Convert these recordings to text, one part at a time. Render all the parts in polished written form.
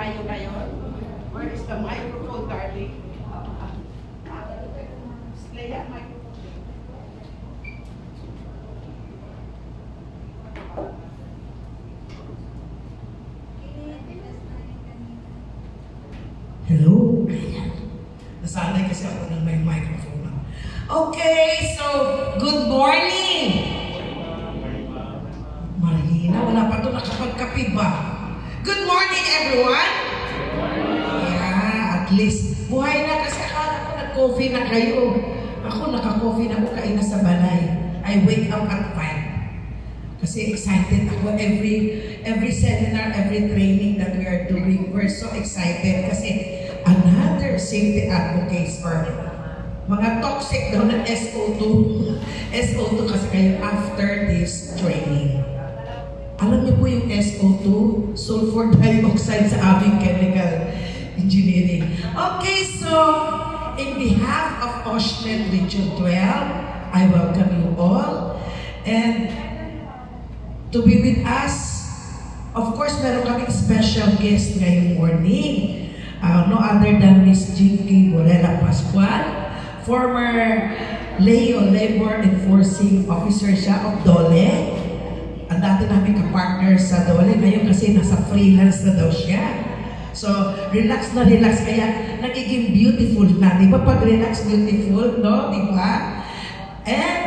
tayo ngayon. Where is the microphone, darling? Leia, microphone. Hello? Nasanay kasi ako ng may microphone. Okay, so, good morning! Marina, wala pa ito nakapagkape ba? Good morning, everyone! Yeah, at least, buhay na kasi akala ko nag-coffee na kayo. Ako, naka-coffee na ako kain na sa balay. I wake up at 5. Kasi excited ako every seminar, every training that we are doing. We're so excited kasi another safety advocates for mga toxic daw na SO2. SO2 kasi kayo after this training. Alam niyo po yung SO2, sulfur dioxide sa aming chemical engineering. Okay, so in behalf of OSHNET Region 12, I welcome you all. And to be with us, of course, meron kaming special guest ngayong morning. No other than Miss Jinky Borela Pascual, former Labor Enforcing Officer siya of DOLE. Ang dati namin ka-partner sa DOLE, ngayon kasi nasa freelance na daw siya. So, relax na relax, kaya nagiging beautiful na. Di ba pag relax, beautiful, no? Di ba? And,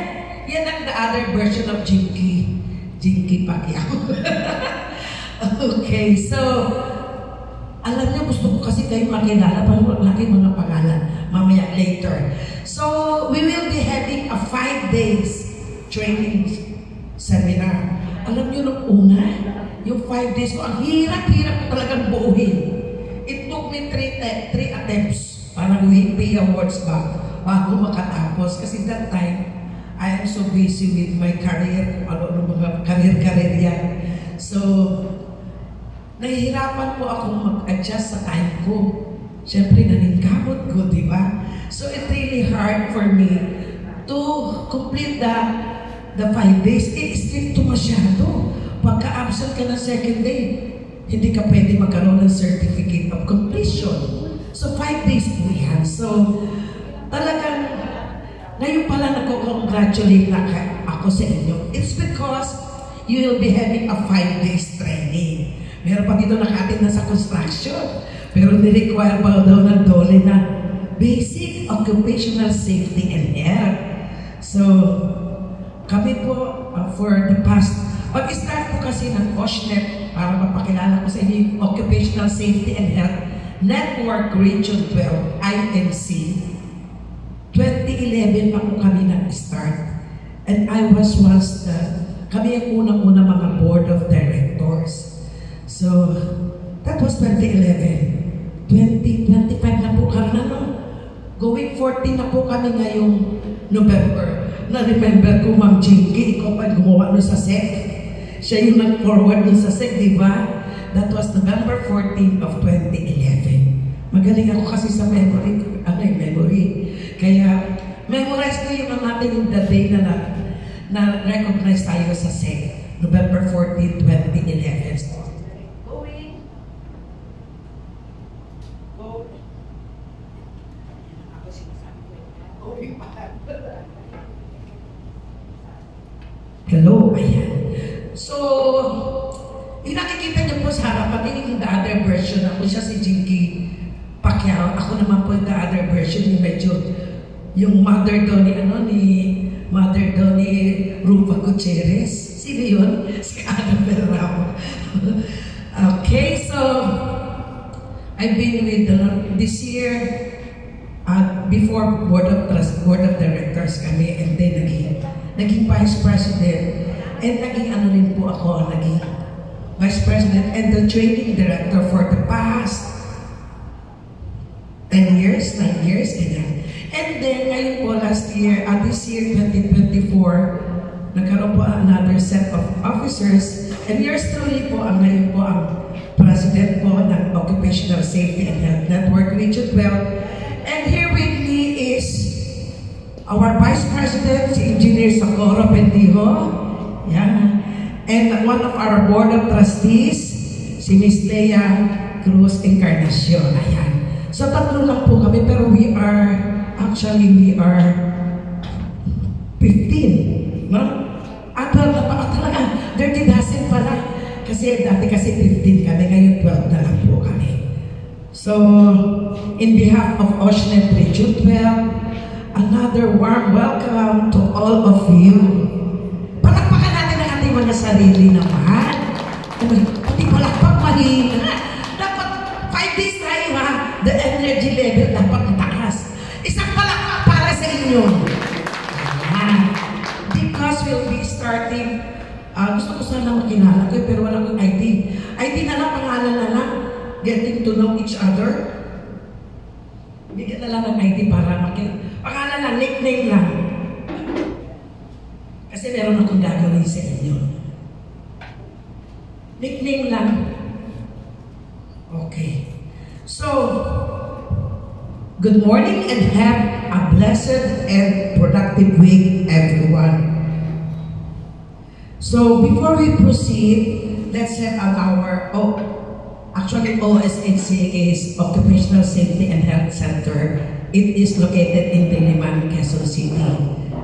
yan ang the other version of Jinky Pacquiao. Okay, so, alam niyo, gusto ko kasi kayo makilala, parang laki mga pangalan, mamaya later. So, we will be having a 5 days training seminar. Alam niyo, nung una, yung 5 days ko, ang hirap-hirap ko talagang buuhin. It took me 3 attempts para pay awards bago makatapos. Kasi that time, I am so busy with my career, ano mga career yan. So, nahihirapan po akong mag-adjust sa time ko. Siyempre, naningkamot ko, di ba? So, it's really hard for me to complete the 5 days. Strict to masyado. Pagka-absent ka ng second day, hindi ka pwede magkaroon ng certificate of completion. So, 5 days po yan. So, talagang, ngayon pala nag-congratulate na ako sa inyo. It's because you will be having a 5 days training. Meron pa dito nakatin na sa construction. Pero ni-require pa daw ng DOLE na basic occupational safety and health. So, kami po for the past, pag-start po kasi ng OSHNET para mapakilala ko sa inyo yung Occupational Safety and Health Network Region 12, INC. 2011 pa po kami nag-start. And I was kami ang unang-una mga board of directors. So, that was 2011. 2025 na po kami na, no? Going 14 na po kami ngayong November. Na-remember ko, Ma'am Jinky, ikaw pa gumawa nun sa SEC. Siya yung nag-forward nun sa SEC, di ba? That was November 14 of 2011. Magaling ako kasi sa memory. Kaya, memorize ko yung natin yung the day na recognize tayo sa SEC. November 14, 2011. Hello, ayan. So, yung nakikita niyo po sa harapan, yung the other version, ako siya si Jinky Pacquiao. Ako naman po yung the other version, yung medyo, yung mother daw ni Rufa Gutierrez. Sino yun? Si Annabel Rao. Okay, so, I've been with this year, before board of directors kami, and then naging vice president, and naging ano rin po ako, naging vice president and the training director for the past 10 years, 9 years, ganyan. And then ngayon po last year, this year 2024, nagkaroon po another set of officers, and yours truly po, ngayon po ang president po ng Occupational Safety and Health Network Region 12. And here with me is our Vice President, si Engineer Socorro Pendijo. Yeah. And one of our Board of Trustees, si Miss Leia Cruz, Encarnacion. Ayan. So tatlo lang po kami, pero we are 15. No? At talaga, dirty dozen pala. Kasi dati 15 kami, ngayon 12 na lang po kami. So, in behalf of Ocean Region 12, another warm welcome to all of you. Palakpakan natin ang ating mga sarili naman. Pati palakpak mahina. Dapat 5 days tayo ha. The energy level dapat mataas. Isang palakpak para sa inyo. Because we'll be starting, gusto ko sana makilala ko pero wala kong ID. ID na lang, pangalan na lang. Getting to know each other. Bigyan na lang ng ID para pangalan lang, nickname lang. Kasi meron akong gagawin sa inyo. Nickname lang. Okay. So, good morning and have a blessed and productive week, everyone. So, before we proceed, let's have our actually, OSHC is Occupational Safety and Health Center. It is located in Diliman, Quezon City.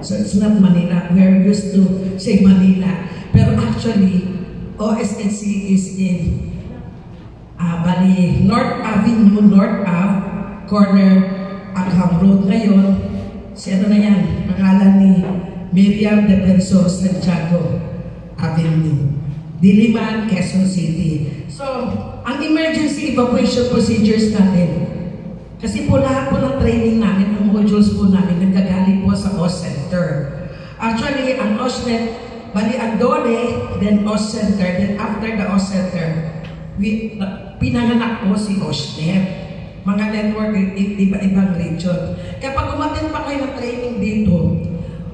So it's not Manila. We are used to say Manila. Pero actually, OSHC is in Bali, North Avenue, North Ave, corner Agham Road. Ngayon, si ano na yan? Pangalan ni Miriam Defensor Santiago Avenue. Diliman, Quezon City. So, ang emergency evacuation procedures natin, kasi po lahat po ng training namin, ng modules po namin, nagkagaling po sa OS Center. Actually, ang OSNet, bali ang DOLE, then OS Center, then after the OS Center, pinanganak po si OSNet. Mga network, iba-ibang region. Kapag umatin pa kayo ng training dito,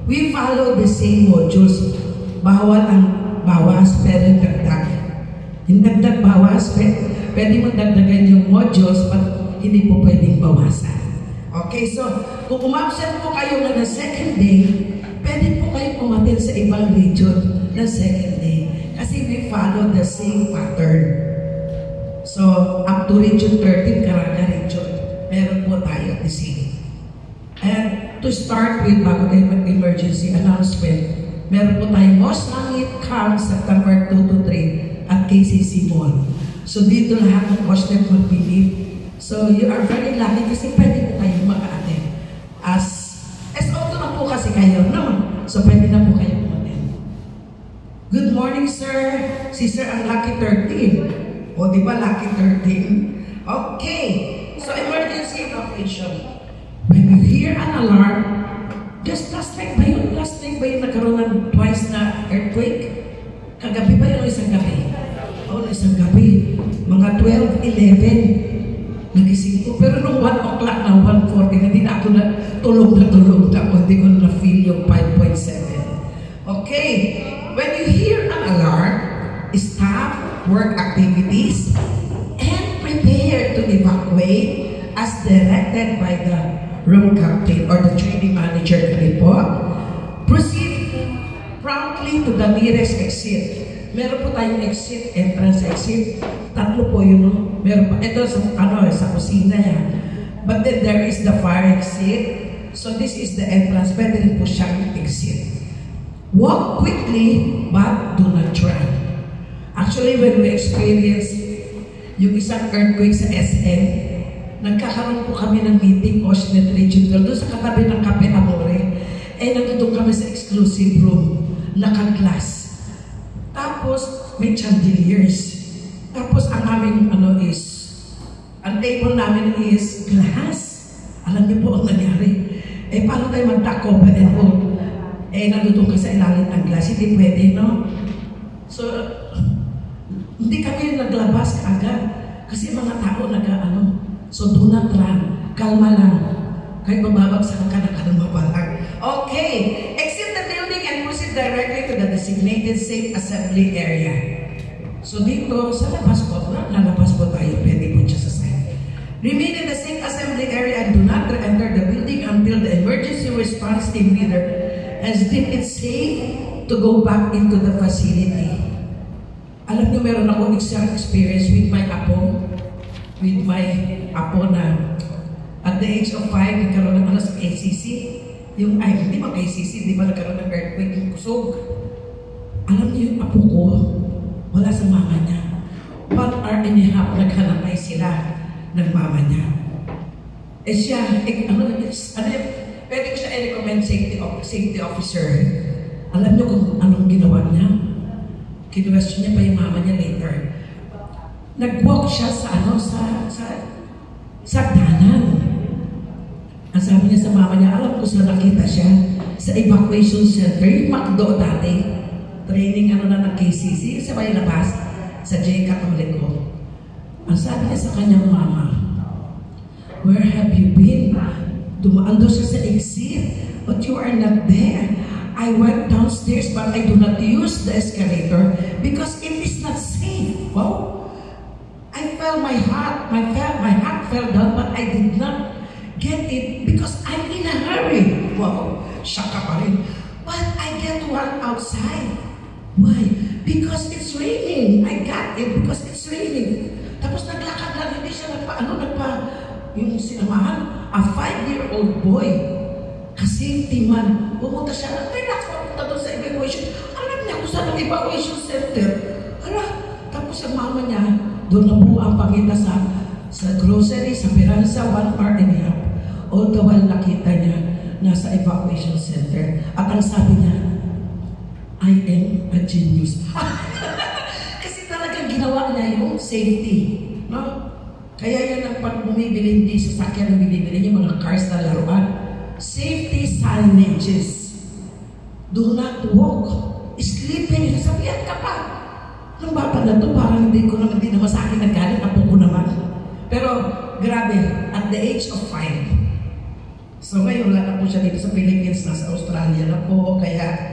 we follow the same modules. Bawal ang bawas, pero dagdag. Yung dagdag bawas, pwede mo dagdagan yung modules, but hindi po pwedeng bawasan. Okay, so kung umabsent po kayo na ng second day, pwede po kayo umatin sa ibang region ng second day. Kasi we follow the same pattern. So, up to region 13, Caraga region, meron po tayo the same. And to start with, bago tayo mag-emergency announcement, meron po tayong Most Langit Camp September 2 to 3 at KCC Mall. So dito lahat ng OSNet mag-believe. So you are very lucky kasi pwede po kayo maka-attend. As auto na po kasi kayo, no? So pwede na po kayo mag-attend. Good morning, sir. Si sir ang lucky 13. O di ba lucky 13? Okay. So emergency evacuation. When you hear an alarm, just last night ba yun? Last night ba yun nagkaroon ng twice na earthquake? Kagabi ba yun o isang gabi? O isang gabi. Mga 12, 11. Nagising ko. Pero nung 1 o'clock na 1:40, hindi na ako na tulog. Hindi ko na feel yung 5.7. Okay. When you hear an alarm, stop work activities and prepare to evacuate as directed by the room captain or the training manager report. Proceed promptly to the nearest exit. Meron po tayong exit, entrance exit. Tatlo po yun, no? Meron pa. Ito sa kusina yan. But then there is the fire exit. So this is the entrance. Pwede rin po siyang exit. Walk quickly, but do not run. Actually, when we experience yung isang earthquake sa SM, nagkakaroon po kami ng meeting, OSNet Region 12, doon sa katabi ng Cafe Amore. Nandun kami sa exclusive room, naka-glass. Tapos, may chandeliers. Tapos, ang aming, ang table namin is glass. Alam niyo po ang nangyari. Paano tayo mag-cover and hold? Nandun ka sa ilalim ng glass. Hindi pwede, no? So, hindi kami naglabas agad. Kasi mga tao So, do not run. Kalma lang. Kahit mababagsakan ka na kalma pa lang. Okay. Exit the building and proceed directly to the designated safe assembly area. So, dito, sa labas po, lalabas po tayo. Pwede po siya sa side. Remain in the safe assembly area and do not enter the building until the emergency response team leader has deemed it safe to go back into the facility. Alam niyo, meron akong isang experience with my apo. with my apo na at the age of 5, nagkaroon ng sa KCC. Yung, hindi ba KCC, di ba nagkaroon ng earthquake yung kusog? Alam niyo yung apo ko, wala sa mama niya. 1 hour and a half naghanapay sila ng mama niya. Siya, pwede ko siya i-recommend safety officer. Alam niyo kung anong ginawa niya? Kinwestiyon niya pa yung mama niya later. Nag-walk siya sa danan. Ang sabi niya sa mama niya, alam ko saan nakita siya sa evacuation center, yung McDo dati. Training ng KCC, sa may labas, sa J. Catholico. Ang sabi niya sa kanyang mama, where have you been? Dumaan daw siya sa exit, but you are not there. I went downstairs, but I do not use the escalator because it is not safe. Wow! I felt my heart fell down, but I did not get it because I'm in a hurry. Wow! Shaka pa rin. But I get to run outside. Why? Because it's raining. I got it because it's raining. Tapos naglakad lang, hindi siya yung sinamahan, a 5-year-old boy, ka-safety man, pumunta siya, relax, papunta doon sa evacuation. Alam niya kung saan ang evacuation center. Tapos ang mama niya, doon nabuo ang pangita sa grocery, sa piransa, 1 hour and a half. All the while nakita niya, nasa evacuation center. At ang sabi niya, I am a genius. Kasi talagang ginawa niya yung safety. No? Kaya yan ang pag bumibili hindi sa sakyan na binibili niya mga cars na laruan. Safety signages. Do not walk. Sleeping. Sabihan ka pa. Nung bata na to, parang hindi naman sa akin naggalit. Apo ko naman. Pero grabe, at the age of 5. So ngayon, wala na po siya dito sa Philippines. Nasa Australia na po. Kaya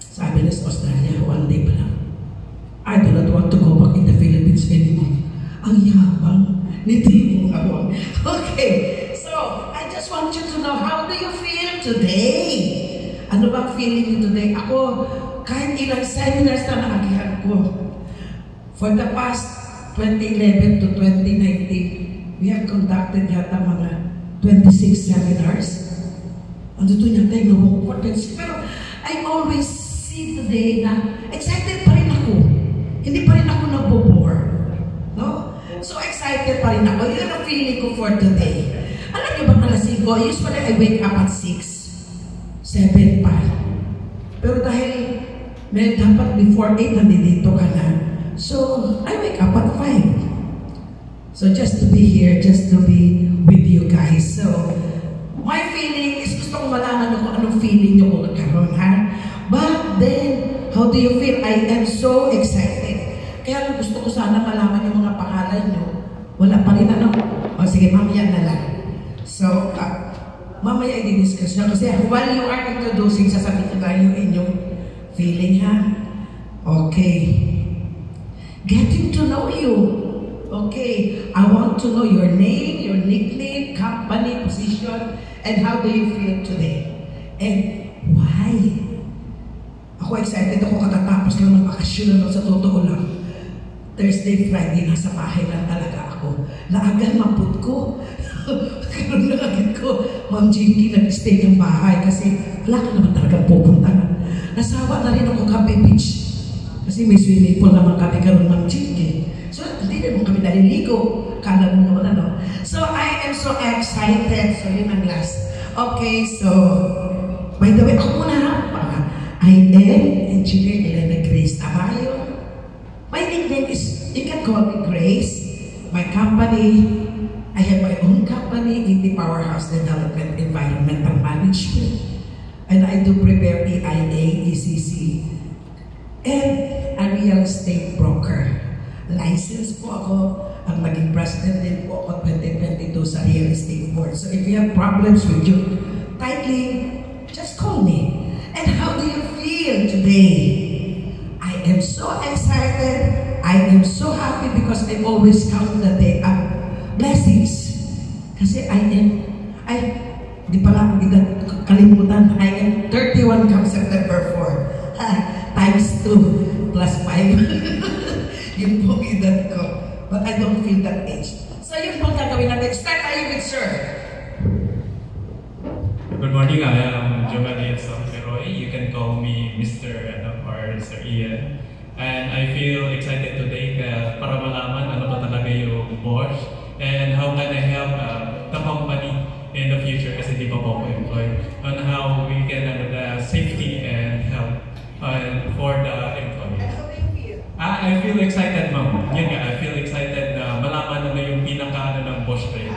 sabi niya sa Australia, 1 day pa lang. I do not want to go back in the Philippines anymore. Ang yabang ni Timo ako. Okay, so I just want you to know, how do you feel today? Ano bang feeling niyo today? Ako, kahit ilang seminars na naagihan ko, for the past 2011 to 2019, we have conducted yata mga 26 seminars. Ano to niya tayo, no? Pero I always see today na excited pa rin ako. Hindi pa rin ako nabobore. No? So excited pa rin ako. Yun ang feeling ko for today. Alam niyo ba alas 5? Usually I wake up at 6. 7 pa. Pero dahil may dapat before 8 nandito ka na. So I wake up at 5. So just to be here, just to be with you guys. So my feeling is gusto kong malaman niyo kung anong feeling niyo kung nagkaroon, ha? But then, how do you feel? I am so excited. Kaya gusto ko sana malaman yung mga pangalan nyo. Wala pa rin ano. O sige, mamaya na lang. So, mamaya i-discuss nyo. Kasi while you are introducing, sasabihin ko yung inyong feeling, ha? Okay. Getting to know you. Okay. I want to know your name, your nickname, company, position, and how do you feel today? And why? Ako excited ako katatapos lang ng bakasyon sa totoo lang. Thursday, Friday, nasa bahay lang talaga ako. Naagan maput ko. Karoon na agad ko, Ma'am Jinky, nag-stay ng bahay kasi wala ka naman talagang pupunta. Nasawa na rin ako Cape Beach. Kasi may swimming pool naman kami karoon, Ma'am Jinky. So, hindi naman kami naliligo. Kala mo naman ano. So, I am so excited. So, yun ang last. Okay, so, by the way, ako muna I am Engineer Elena Grace Tabayo. My nickname is, you can call me Grace. My company, I have my own company, in the Powerhouse Development Environmental Management. And I do prepare EIA, ECC, and a real estate broker. License po ako, ang naging president din po ako 2022 sa real estate board. So if you have problems with your titling, just call me. And how do you feel today? I am so excited. I am so happy because I always count the day of blessings. Kasi di pala, hindi kalimutan, I am 31 come September 4. Times 2 plus 5. Yung pong edad ko. But I don't feel that age. morning, I am Jomali Pero you can call me Mr. Or Sir Ian. And I feel excited today para malaman ano ba talaga yung Bosch and how can I help the company in the future kasi di pa po ako employed on how we can the safety and help for the employees. How do you feel? I feel excited, ma'am. Yun nga, I feel excited na malaman ano yung pinaka ng Bosch training.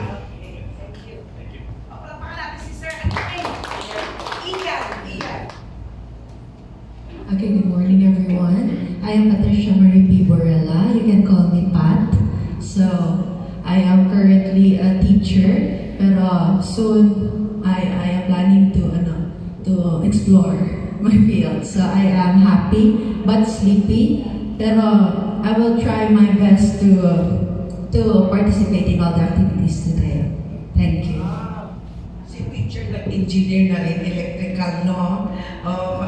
Thank you. Thank you. Palakpakan natin si Sir Ian. Okay, good morning everyone. I am Patricia Marie P. Borella. You can call me Pat. So, I am currently a teacher, pero soon I am planning to explore my field. So, I am happy but sleepy, pero I will try my best to participate in all the activities today. Thank you. Si teacher na engineer na rin, electrical, no?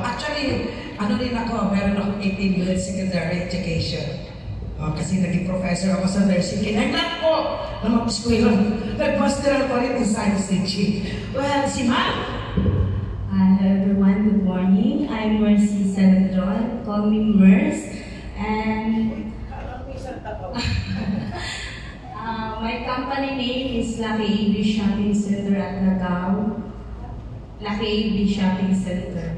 Actually, ano rin ako, meron akong 18 years secondary education. Kasi naging professor ako sa nursing. Kinagnak ko na mag-eskwela. Nag-master ako rin in science teaching. Well, si Ma'am. Hello everyone, good morning. I'm Mercy Sandron. Call me Mers. And my company name is Lucky AB Shopping Center at Lagao. Lucky AB Shopping Center.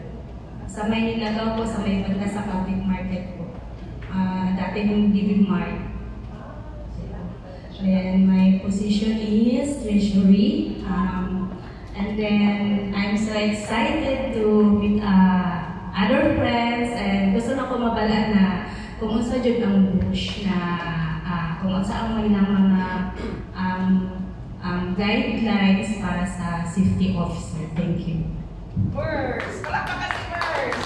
Sa may Lagao po, sa may banda sa public market po. Dati yung DB Mart. Then my position is treasury. And then I'm so excited to meet other friends and gusto na ko mabalaan na kung unsa jud ang Bosch na kung unsa ang may mga guidelines para sa safety officer. Thank you. Mers. Palakpakan si Mers.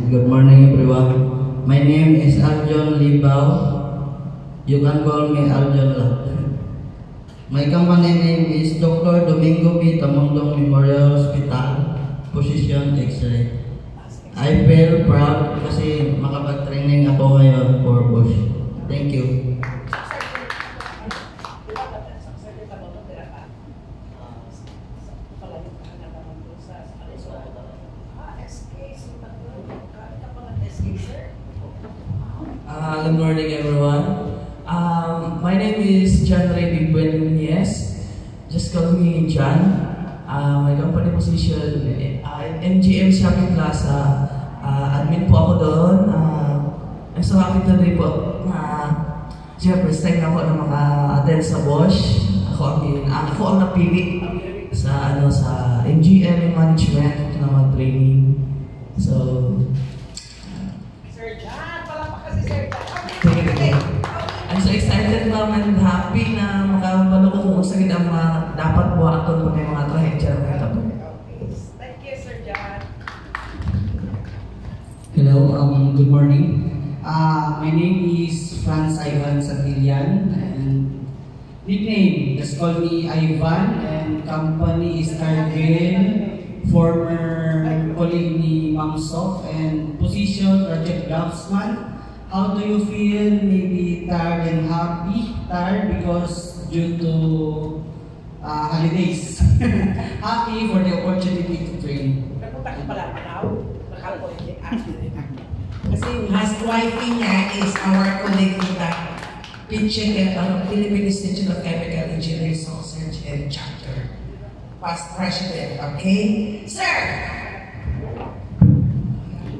Good morning everyone. My name is Aljon Libao. You can call me Aljon lang. My company name is Dr. Domingo B. Tamongdong Memorial Hospital, position X-ray. I feel proud kasi makapag-training ako ngayon for Bosch. Thank you. Good morning, everyone. My name is John Ray Bigben Nunez. Just call me John. My company position MGM Shopping Plaza. Admin po ako doon. I'm so happy today po na first time na ako na maka-attend sa Bosch. Ako ang napili sa MGM management na mag-training. So, Sir John. Palakpakan si Sir John. I'm so excited ma'am and happy na makabalo ko kung saan ang dapat buhaton kung may mga trahedya na mga tapo. Thank you, Sir John. Hello, good morning. My name is Franz Ivan Santillan and nickname, just call me Ivan and company is Cargill, former colleague ni Ma'am Sof and position project draftsman. How do you feel? Maybe tired and happy? Tired because due to holidays. Happy for the opportunity to train. Napunta ka pala Panaw. Nakapoy. Kasi yung housewife niya is our colleague in the Philippine Institute of Chemical Engineering Research and Chapter. Past President, okay? Sir!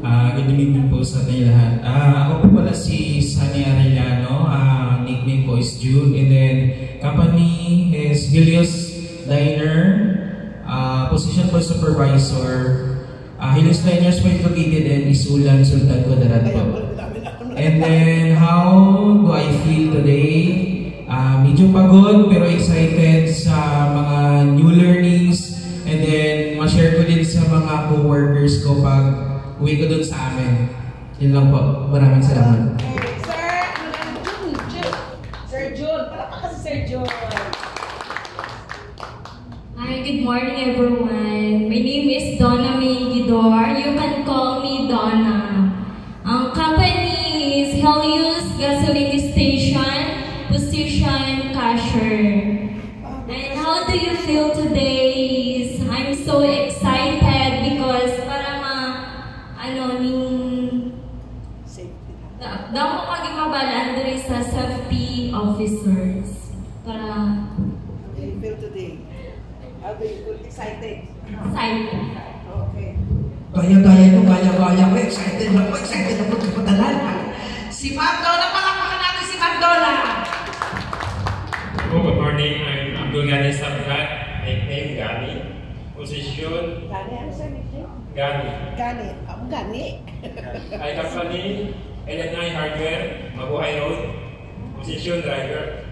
Good evening po sa ating lahat. Ako po pala si Sunny Arellano. Nickname po is June. And then, company is Helios Diner. Position po supervisor. Helios Diners po located in Isulan, Sultan Kudarat po. And then, how do I feel today? Medyo pagod pero excited sa mga new learnings. And then, ma-share ko din sa mga co-workers ko pag uwi ko dun sa amin. Yun lang po. Maraming salamat. Sir June. Palakpakan si Sir June. Hi, good morning everyone. My name is Donna Maygidor. You can call me Donna. Ang company is Helios Gasoline Station, position cashier. And how do you feel today? sa safety officers. Para How do you feel today? How do you feel? Excited? excited. Okay. Gaya-gaya ko, gaya-gaya ko. Excited ako kapadalan. Si Magdona, palakpakan natin si Magdona. Hello, good morning. I'm Abdul Ghani Sabrat, nickname Ghani. Position Gani, ano sa nickname? Ghani. Gani. Ang gani. I company LNI Hardware, Mabuhay Road. Position driver.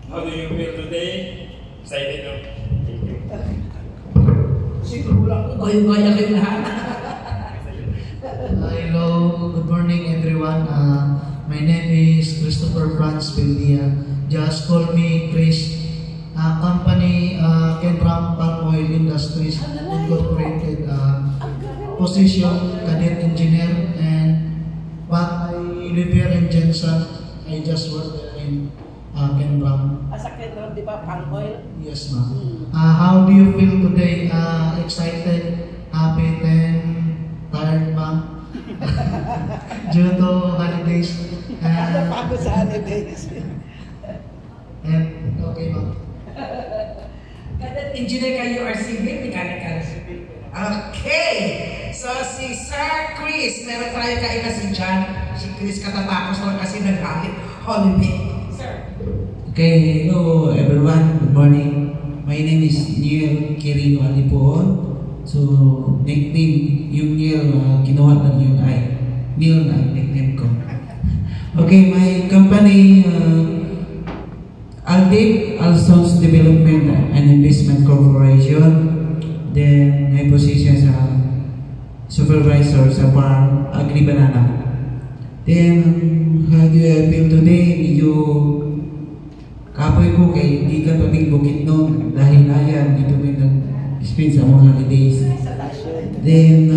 How do you feel today? Excited, no? Thank you. Siguro lang kung gaya-gaya kayo lahat. Hello, good morning everyone. My name is Christopher Franz Pildia. Just call me Chris. Company Kenram Palm Oil Industries Incorporated. Position cadet engineer, and but I live here in Jensen. I just work there in Kenram. Asa Kenram, di ba? Palm oil? Yes, ma'am. How do you feel today? Excited, happy, and tired, ma'am? Due to holidays. Ano pa ako sa holidays? And okay, ma'am. Cadet engineer kayo or civil? Mechanical. Okay. So si Sir Chris, meron tayo kaina si John. Si Chris katatapos lang kasi nag-holiday. Sir. Okay, hello everyone. Good morning. My name is Neil Quirino Alipoon. So, nickname yung Neil, kinuha lang yung I. Neil na nickname ko. Okay, my company, Aldip Alsons Development and Investment Corporation. Then, my position sa supervisor sa farm, Agri-Banana. Then, how do I feel today? Medyo kapoy ko kay hindi ka paming bukit noon dahil ayan, dito may nag-spend sa mga holidays. Then,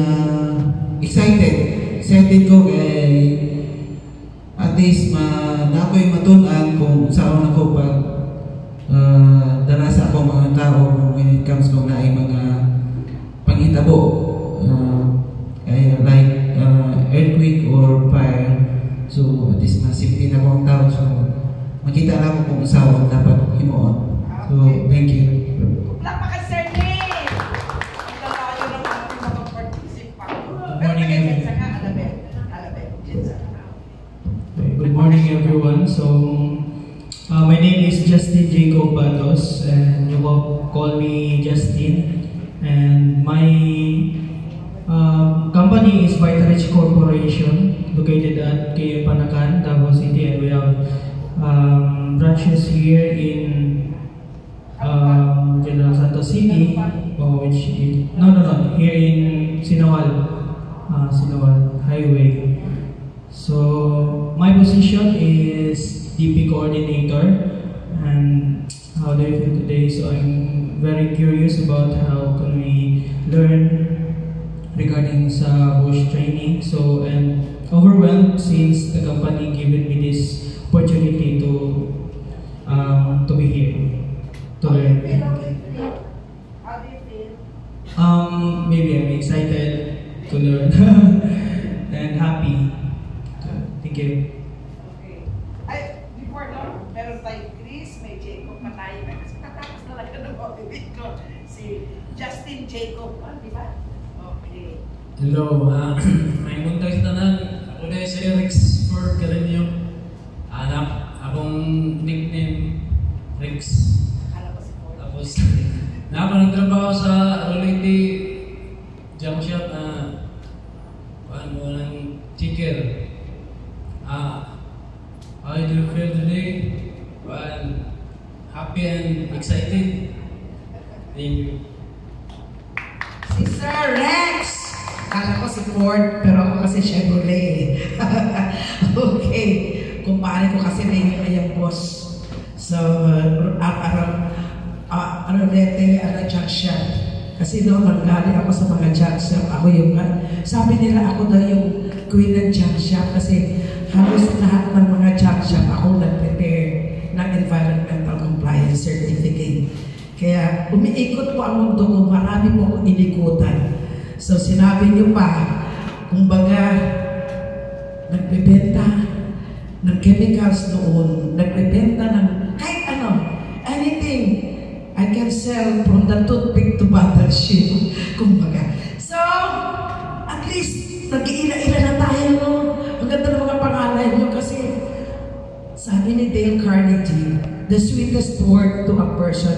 excited ko kay at least na ako'y matunan kung saan ako pag dala sa akong mga tao when it comes kung naay mga panghitabo like earthquake or fire. So at least masipin akong tao, so makita na ako kung saan dapat himuon. So thank you. Lapakan, Sir Nick! Ito tayo ng mga participant. Good morning, everyone. Jensen. Good morning, everyone. So, my name is Justin Jacob Batos, and you will call me Justin. And my company is Vitarich Corporation, located at KM Panakan, Davao City, and we have branches here in General Santos City, which is, here in Sinawal Highway. So my position is DP coordinator, and how do I feel today? So I'm very curious about how can we learn regarding sa bush training. So and overwhelmed since the company given me this opportunity to be here to learn. How do you feel? Maybe I'm excited to learn and happy. Thank you. Okay. Ay, before no, meron tayong Chris, may Jacob pa tayo. Kasi katapos na lang ng bibig ko. Si Justin Jacob, di ba? Okay. Hello, may buntag sa tanan. Ako na si Rex for Carinio. Anak, akong nickname Rex. Akala ko si Ford. Tapos, nagtrabaho sa Rolindi Jam Shop na paano ng chicker. How do you feel today? Well, happy and excited. Thank you. Si Sir Rex! Kala ko si Ford, pero ako kasi Chevrolet. Okay. Kumpare ko kasi na yung boss. So, junk shop. Kasi noon, nanggali ako sa mga junk shop. Ako yung, sabi nila ako daw yung queen ng junk shop kasi halos lahat ng mga junk shop ako nag-prepare ng environmental compliance certificate. Kaya umiikot po ang mundo ko, marami po akong inikutan. So sinabi niyo pa, kumbaga, nagbebenta ng chemicals noon, nagbebenta ng kahit ano, anything. I can sell from the toothpick to battleship, kumbaga. So, at least, nag-iila-ila na tayo, no? Ang ganda ng mga pangalan nyo kasi sabi ni Dale Carnegie, the sweetest word to a person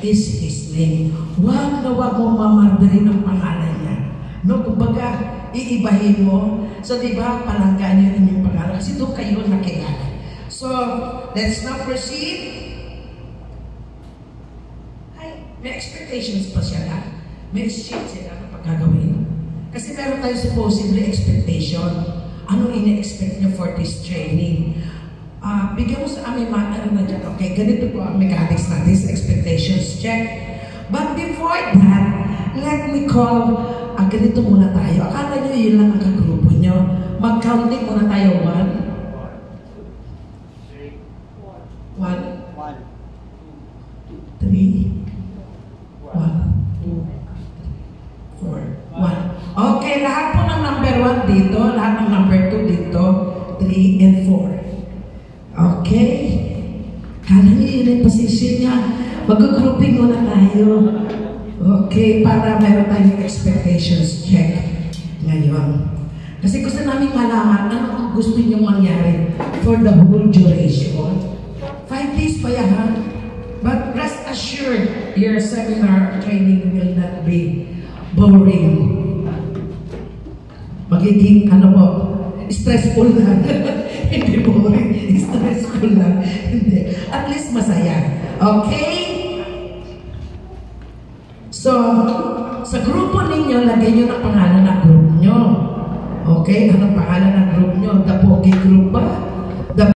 is his name. Huwag na huwag mong mamardarin ang pangalan niya. No, kumbaga, iibahin mo. So, di ba, palanggaan yung inyong pangalan. Kasi doon kayo nakilala. So, let's now proceed. Ay, may expectations pa siya na. May shit sila na pagkagawin. Kasi meron tayo supposedly expectation. Anong ina-expect niya for this training? Bigyan mo sa amin ano na dyan. Okay, ganito po ang mechanics natin sa expectations check. But before that, let me call, ganito muna tayo. Akala nyo yun lang ang kagrupo nyo. Mag-counting muna tayo. 1, 2, 3, 1, 2, 4, 1. Okay, lahat po ng number 1 dito, lahat ng number 2 dito, 3 and 4. Okay? Kala niyo yun yung position niya. Mag-grouping muna tayo. Okay, para meron tayong expectations check ngayon. Kasi gusto namin malaman ano ang gusto niyo mangyari for the whole duration. 5 days pa yan. But rest assured, your seminar training will not be boring. Magiging ano po, stressful lang. Hindi boring, stressful lang. Hindi. At least masaya. Okay? So, sa grupo ninyo, lagay nyo ng pangalan ng group nyo. Okay? Anong pangalan ng group nyo? The Pogi Group ba?